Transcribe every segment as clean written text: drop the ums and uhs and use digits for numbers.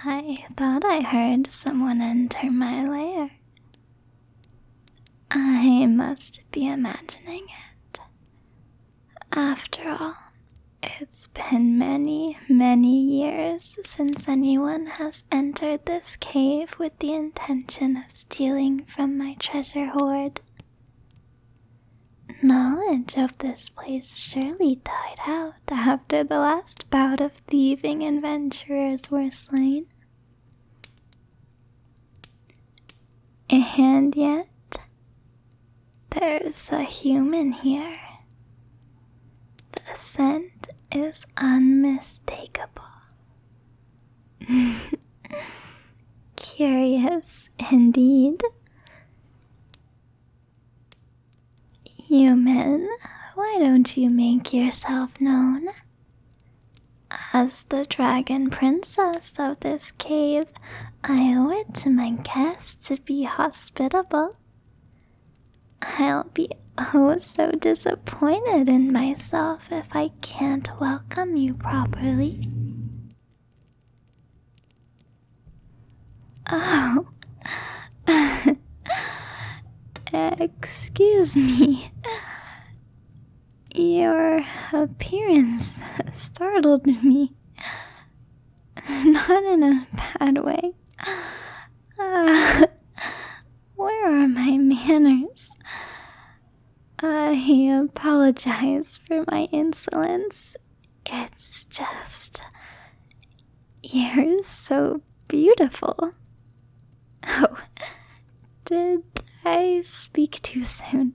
I thought I heard someone enter my lair. I must be imagining it. After all, it's been many, many years since anyone has entered this cave with the intention of stealing from my treasure hoard. Knowledge of this place surely died out after the last bout of thieving adventurers were slain. And yet, there's a human here. The scent is unmistakable. Curious indeed. Human, why don't you make yourself known? As the dragon princess of this cave, I owe it to my guests to be hospitable. I'll be oh so disappointed in myself if I can't welcome you properly. Oh, excuse me. Your appearance startled me. Not in a bad way. Where are my manners? I apologize for my insolence. It's just... you're so beautiful. Oh, did I speak too soon?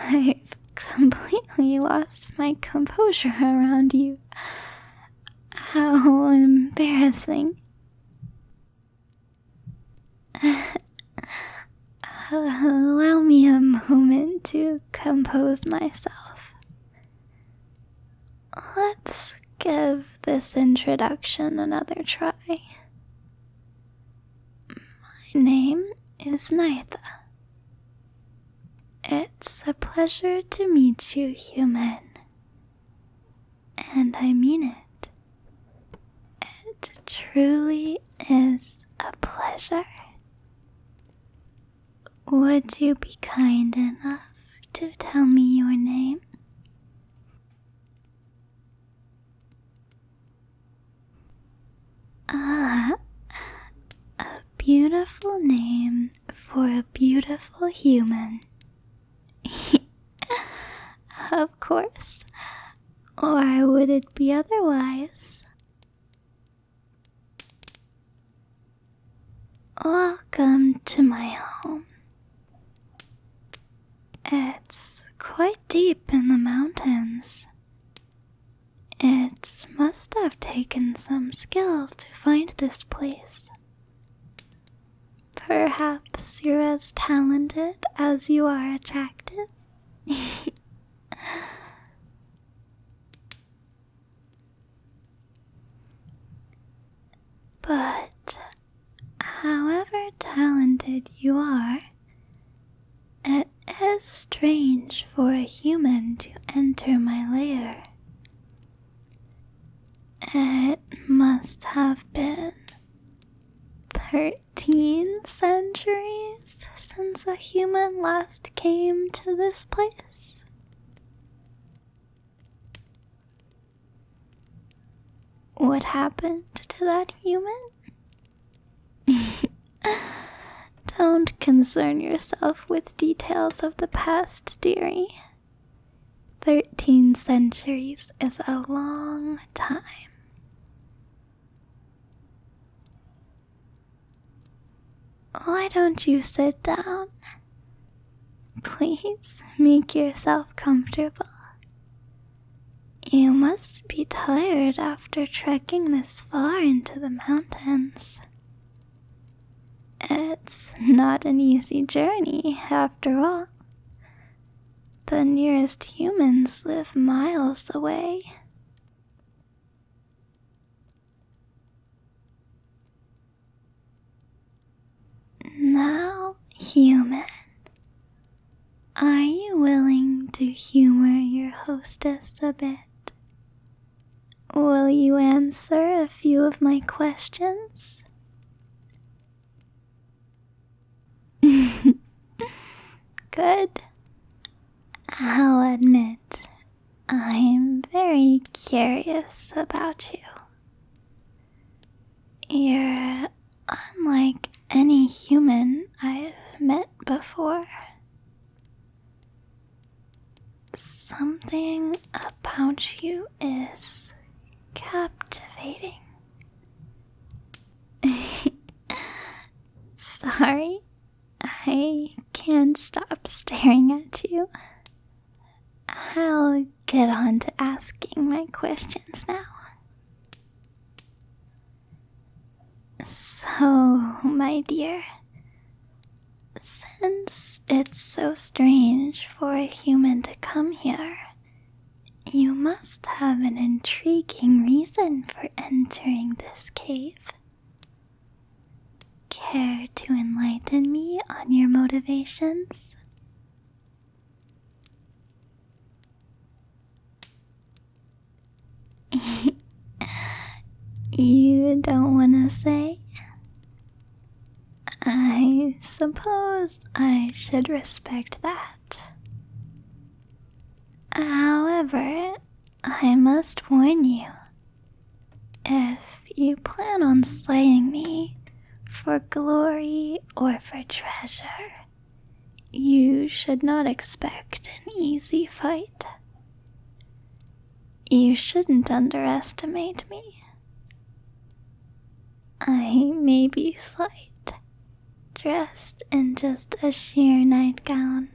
I've completely lost my composure around you. How embarrassing. Allow me a moment to compose myself. Let's give this introduction another try. My name is Nitha. It's a pleasure to meet you, human. And I mean it. It truly is a pleasure. Would you be kind enough to tell me your name? Ah, a beautiful name for a beautiful human. Of course. Why would it be otherwise? Welcome to my home. It's quite deep in the mountains. It must have taken some skill to find this place. Perhaps you're as talented as you are attractive. But however talented you are, it is strange for a human to enter my lair. It must have been 13 centuries since a human last came to this place. What happened to that human? Don't concern yourself with details of the past, dearie. 13 centuries is a long time. Why don't you sit down? Please make yourself comfortable. You must be tired after trekking this far into the mountains. It's not an easy journey, after all. The nearest humans live miles away. Now, human, are you willing to humor your hostess a bit? Will Will you answer a few of my questions? Good. I'll admit, I'm very curious about you. You're unlike any human I've met before. Something about you is captivating. Sorry, I can't stop staring at you. I'll get on to asking my questions now. So, my dear, since it's so strange for a human to come here, you must have an intriguing reason for entering this cave. Care to enlighten me on your motivations? You don't want to say? I suppose I should respect that. However, I must warn you, if you plan on slaying me for glory or for treasure, you should not expect an easy fight. You shouldn't underestimate me. I may be slight, dressed in just a sheer nightgown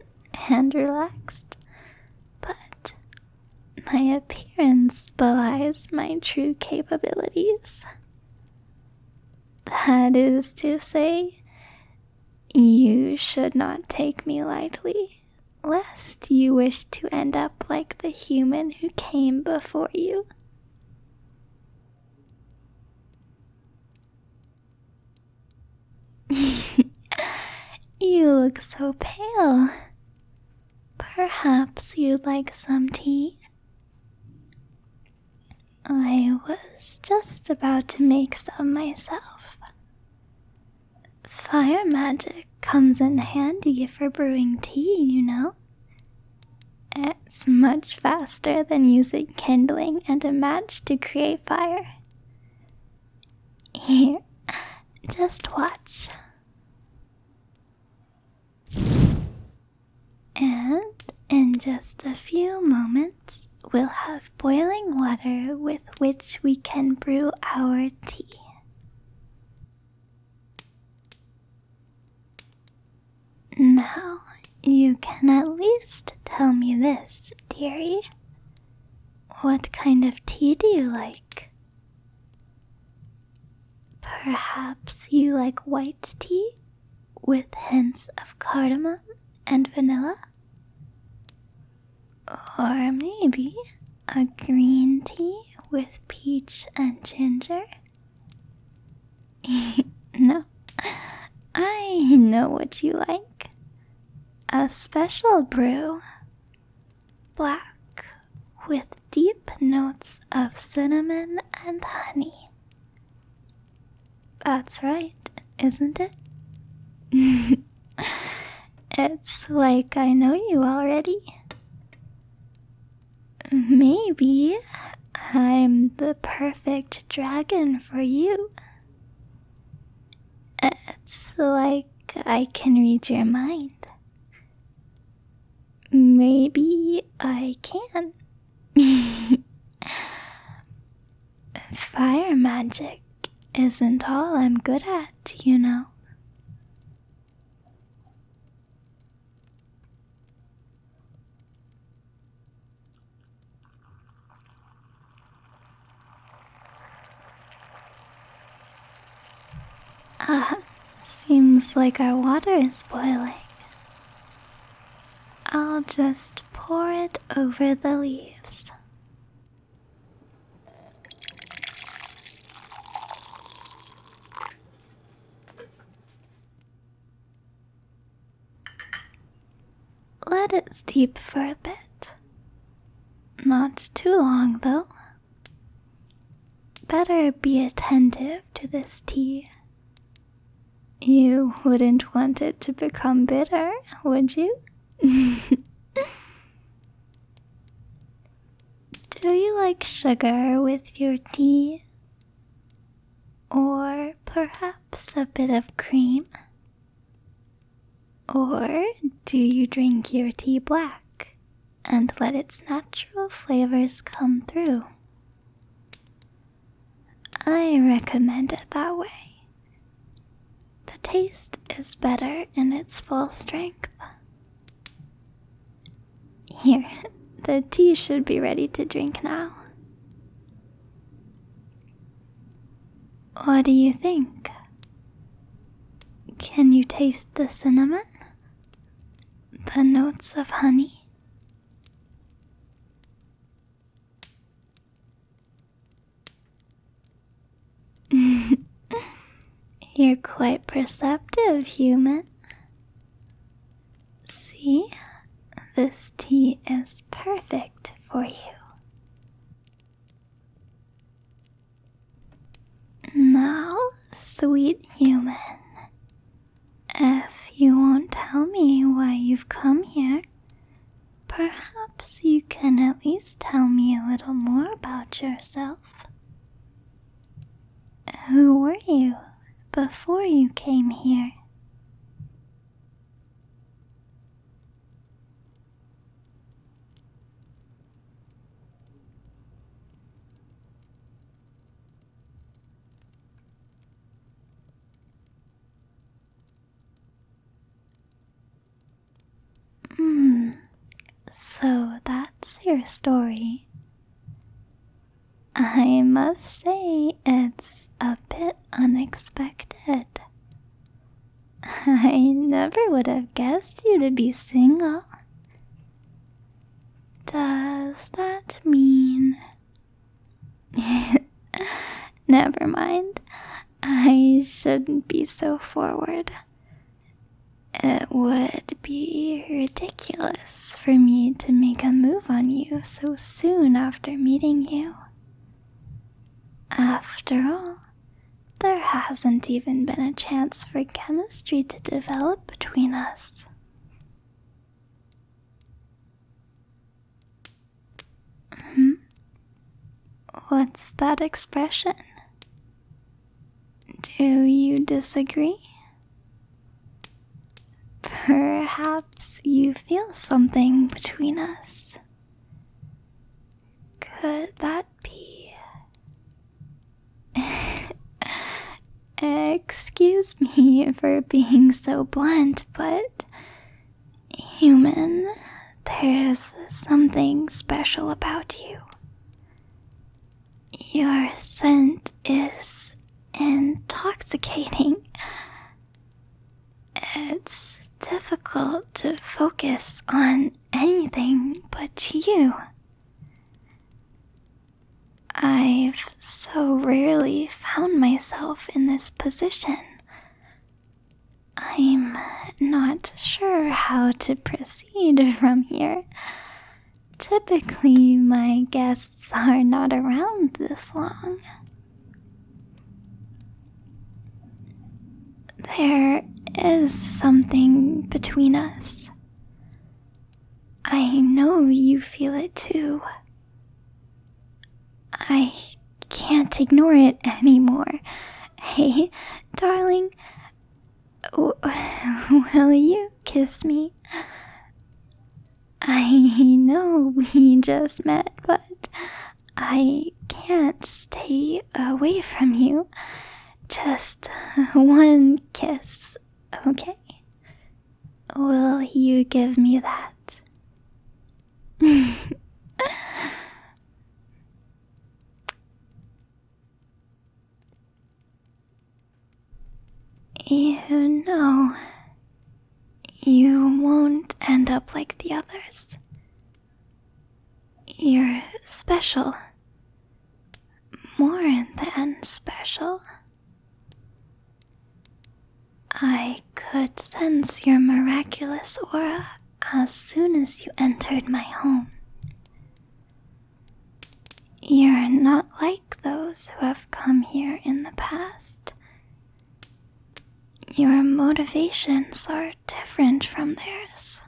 and relaxed, but my appearance belies my true capabilities. That is to say, you should not take me lightly, lest you wish to end up like the human who came before you. You look so pale. Perhaps you'd like some tea? I was just about to make some myself. Fire magic comes in handy for brewing tea, you know. It's much faster than using kindling and a match to create fire. Here, just watch. And in just a few moments, we'll have boiling water with which we can brew our tea. Now, you can at least tell me this, dearie. What kind of tea do you like? Perhaps you like white tea with hints of cardamom and vanilla? Or maybe a green tea with peach and ginger? No, I know what you like. A special brew, black, with deep notes of cinnamon and honey. That's right, isn't it? It's like I know you already. Maybe I'm the perfect dragon for you. It's like I can read your mind. Maybe I can. Fire magic isn't all I'm good at, you know. Seems like our water is boiling. I'll just pour it over the leaves. Let it steep for a bit. Not too long, though. better be attentive to this tea. You wouldn't want it to become bitter, would you? Do you like sugar with your tea? Or perhaps a bit of cream? Or do you drink your tea black and let its natural flavors come through? I recommend it that way. The taste is better in its full strength. Here, the tea should be ready to drink now. What do you think? Can you taste the cinnamon? The notes of honey? You're quite perceptive, human. See, this tea is perfect for you. Now, sweet human, if you won't tell me why you've come here, perhaps you can at least tell me a little more about yourself. Who were you before you came here? So that's your story. I must say it's a bit unexpected. I never would have guessed you to be single. Does that mean... Never mind. I shouldn't be so forward. It would be ridiculous for me to make a move on you so soon after meeting you. After all, there hasn't even been a chance for chemistry to develop between us. What's that expression? Do you disagree? Perhaps you feel something between us. Could that be? Excuse me for being so blunt, but human, there's something special about you. Your scent is intoxicating. It's difficult to focus on anything but you. I've so rarely found myself in this position. I'm not sure how to proceed from here. Typically, my guests are not around this long. There is something between us. I know you feel it too. I can't ignore it anymore. Hey, darling, will you kiss me? I know we just met, but I can't stay away from you. Just one kiss, okay? Will you give me that? You know, you won't end up like the others. You're special. More than special. I could sense your miraculous aura as soon as you entered my home. You're not like those who have come here in the past. Your motivations are different from theirs.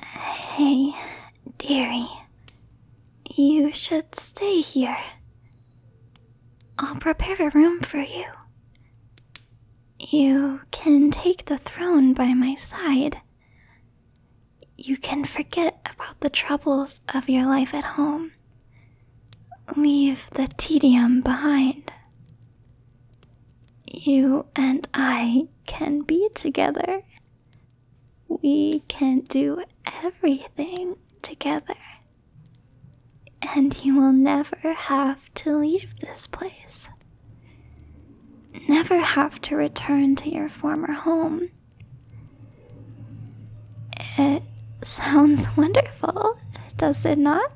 Hey, dearie, you should stay here. I'll prepare a room for you. You can take the throne by my side. You can forget about the troubles of your life at home. Leave the tedium behind. You and I can be together. We can do everything together. And you will never have to leave this place. Never have to return to your former home. It sounds wonderful, does it not?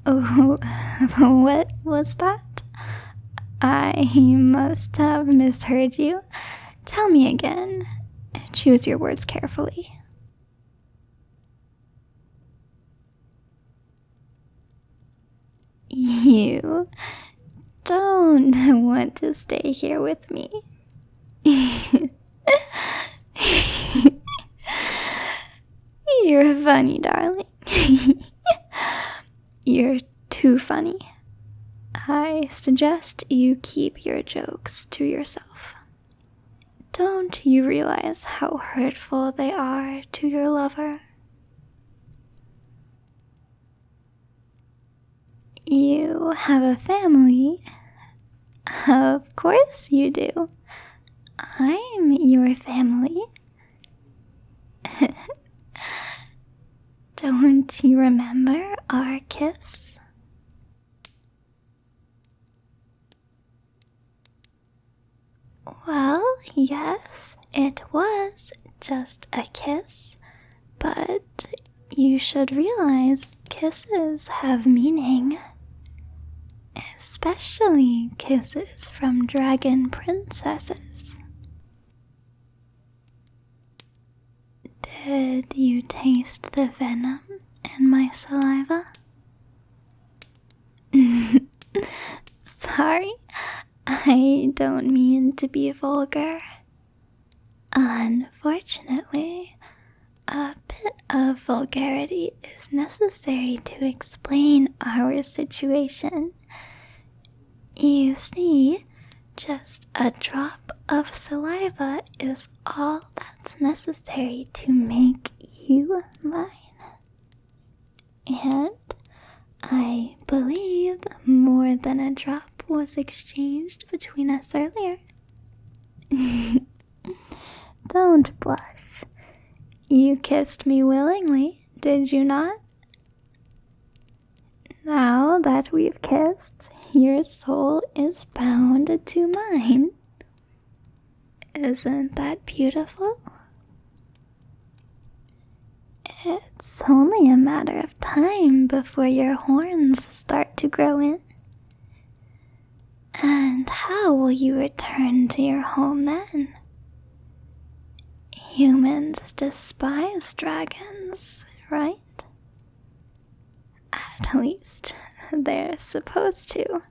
Oh, what was that? I must have misheard you. Tell me again. Choose your words carefully. You don't want to stay here with me. You're funny, darling. You're too funny. I suggest you keep your jokes to yourself. Don't you realize how hurtful they are to your lover? You have a family. Of course you do. I'm your family. Don't you remember our kiss? Well, yes, it was just a kiss, but you should realize kisses have meaning. Especially kisses from dragon princesses. Did you taste the venom in my saliva? Sorry, I don't mean to be vulgar. Unfortunately, a bit of vulgarity is necessary to explain our situation. You see, just a drop of saliva is all that's necessary to make you mine. And I believe more than a drop was exchanged between us earlier. Don't blush. You kissed me willingly, did you not? Now that we've kissed, your soul is bound to mine. Isn't that beautiful? It's only a matter of time before your horns start to grow in. And how will you return to your home then? Humans despise dragons, right? At least, they're supposed to.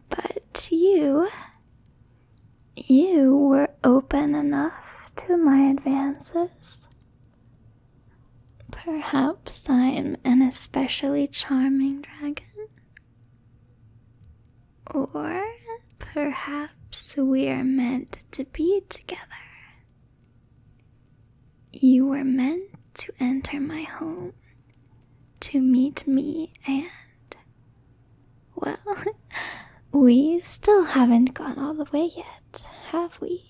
But you were open enough to my advances. Perhaps I'm an especially charming dragon. Or perhaps we're meant to be together. You were meant to enter my home, to meet me, and, well, we still haven't gone all the way yet, have we?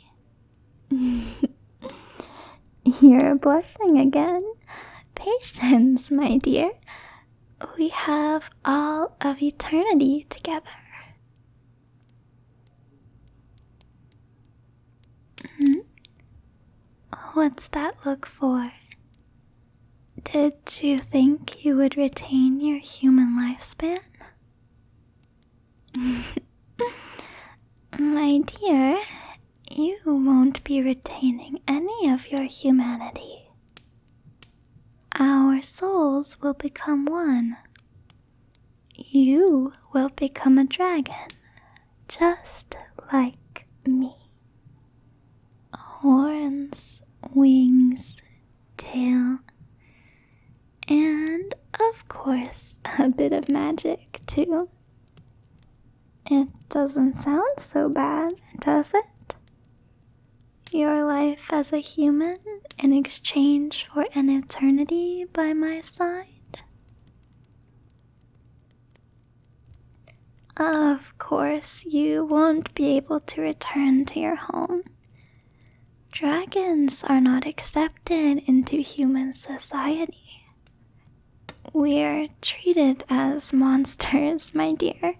You're blushing again. Patience, my dear. We have all of eternity together. What's that look for? Did you think you would retain your human lifespan? My dear, you won't be retaining any of your humanity. Our souls will become one. You will become a dragon, just like me. Horns, wings, tail, and of course a bit of magic too. It doesn't sound so bad, does it? Your life as a human in exchange for an eternity by my side? Of course, you won't be able to return to your home. Dragons are not accepted into human society. We're treated as monsters, my dear.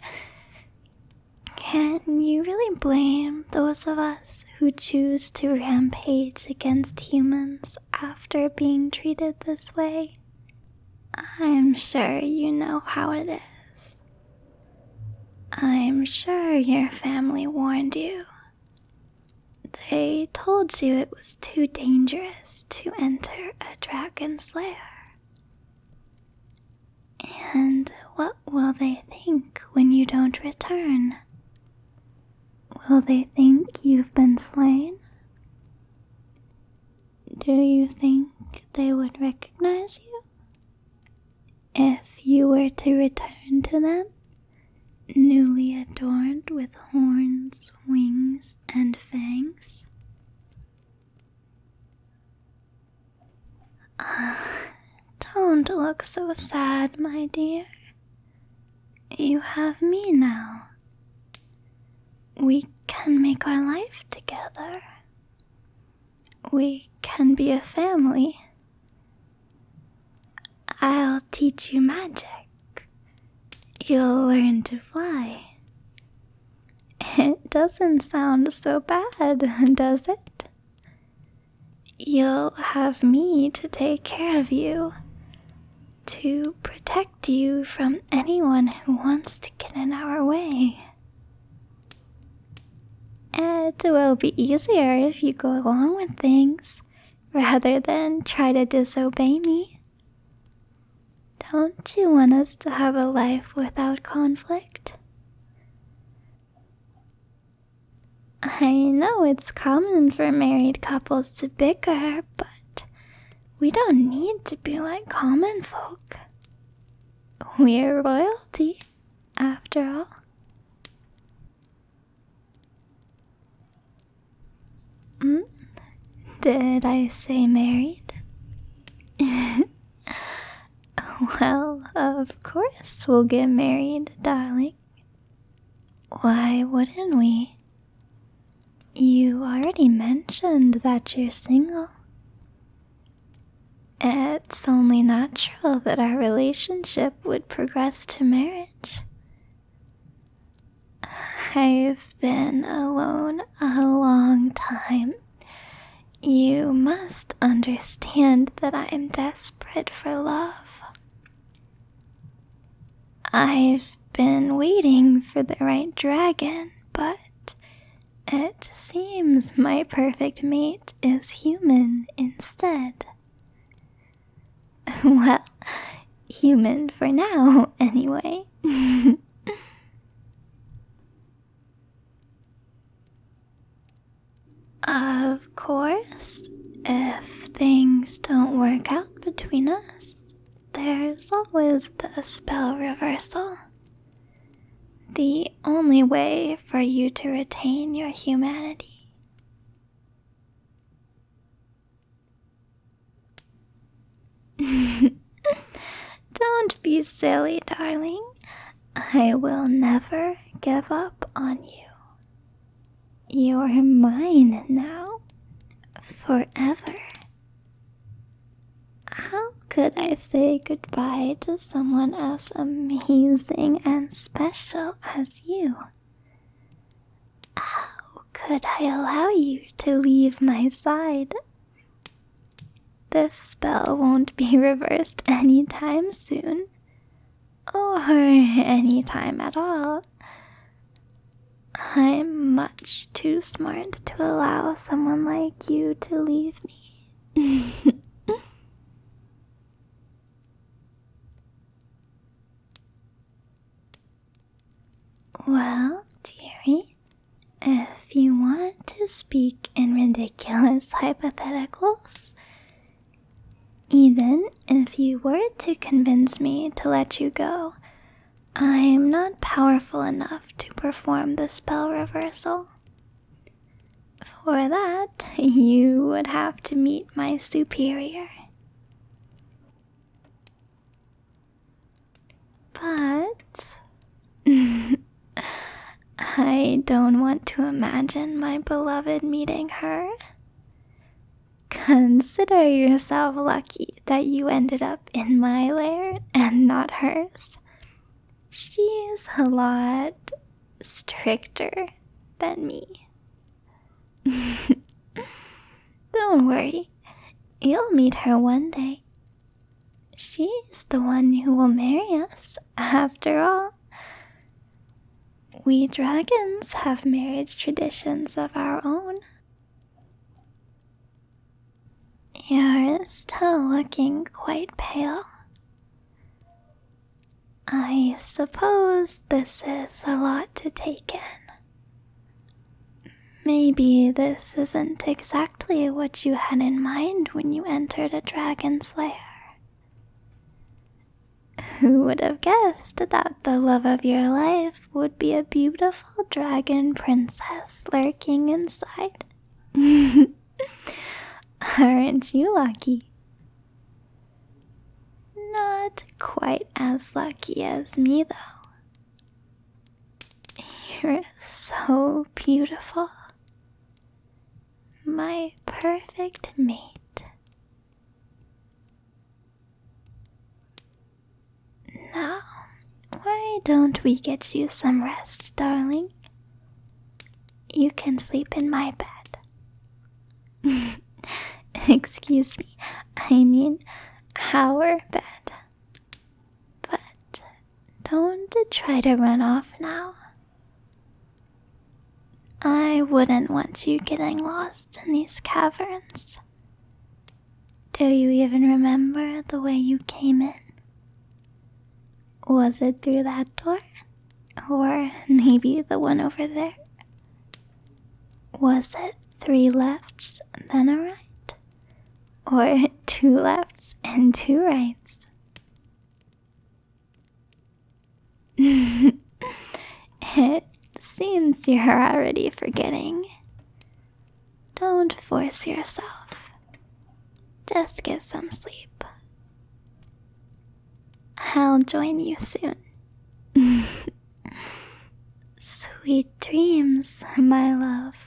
Can you really blame those of us who choose to rampage against humans after being treated this way? I'm sure you know how it is. I'm sure your family warned you. They told you it was too dangerous to enter a dragon's lair. And what will they think when you don't return? Will they think you've been slain? Do you think they would recognize you? If you were to return to them, newly adorned with horns, wings, and fangs? Don't look so sad, my dear. You have me now. We can make our life together. We can be a family. I'll teach you magic. You'll learn to fly. It doesn't sound so bad, does it? You'll have me to take care of you, to protect you from anyone who wants to get in our way. It will be easier if you go along with things, rather than try to disobey me. Don't you want us to have a life without conflict? I know it's common for married couples to bicker, but we don't need to be like common folk. We're royalty, after all. Did I say married? Well, of course we'll get married, darling. Why wouldn't we? You already mentioned that you're single. It's only natural that our relationship would progress to marriage. I've been alone a long time. You must understand that I'm desperate for love. I've been waiting for the right dragon, but it seems my perfect mate is human instead. Well, human for now, anyway. Of course, if things don't work out between us, there's always the spell reversal. The only way for you to retain your humanity. Don't be silly, darling. I will never give up on you. You're mine now, forever. How could I say goodbye to someone as amazing and special as you? How could I allow you to leave my side? This spell won't be reversed anytime soon, or anytime at all. I'm much too smart to allow someone like you to leave me. Well, dearie, if you want to speak in ridiculous hypotheticals, even if you were to convince me to let you go, I am not powerful enough to perform the spell reversal. For that, you would have to meet my superior. But I don't want to imagine my beloved meeting her. Consider yourself lucky that you ended up in my lair and not hers. She's a lot stricter than me. Don't worry, you'll meet her one day. She's the one who will marry us, after all. We dragons have marriage traditions of our own. You're still looking quite pale. I suppose this is a lot to take in. Maybe this isn't exactly what you had in mind when you entered a dragon's lair. Who would have guessed that the love of your life would be a beautiful dragon princess lurking inside? Aren't you lucky? Not quite as lucky as me, though. You're so beautiful. My perfect mate. Now, why don't we get you some rest, darling? You can sleep in my bed. Excuse me, I mean our bed. But don't try to run off now. I wouldn't want you getting lost in these caverns. Do you even remember the way you came in? Was it through that door? Or maybe the one over there? Was it 3 lefts, then a right? Or 2 lefts and 2 rights? It seems you're already forgetting. Don't force yourself. Just get some sleep. I'll join you soon. Sweet dreams, my love.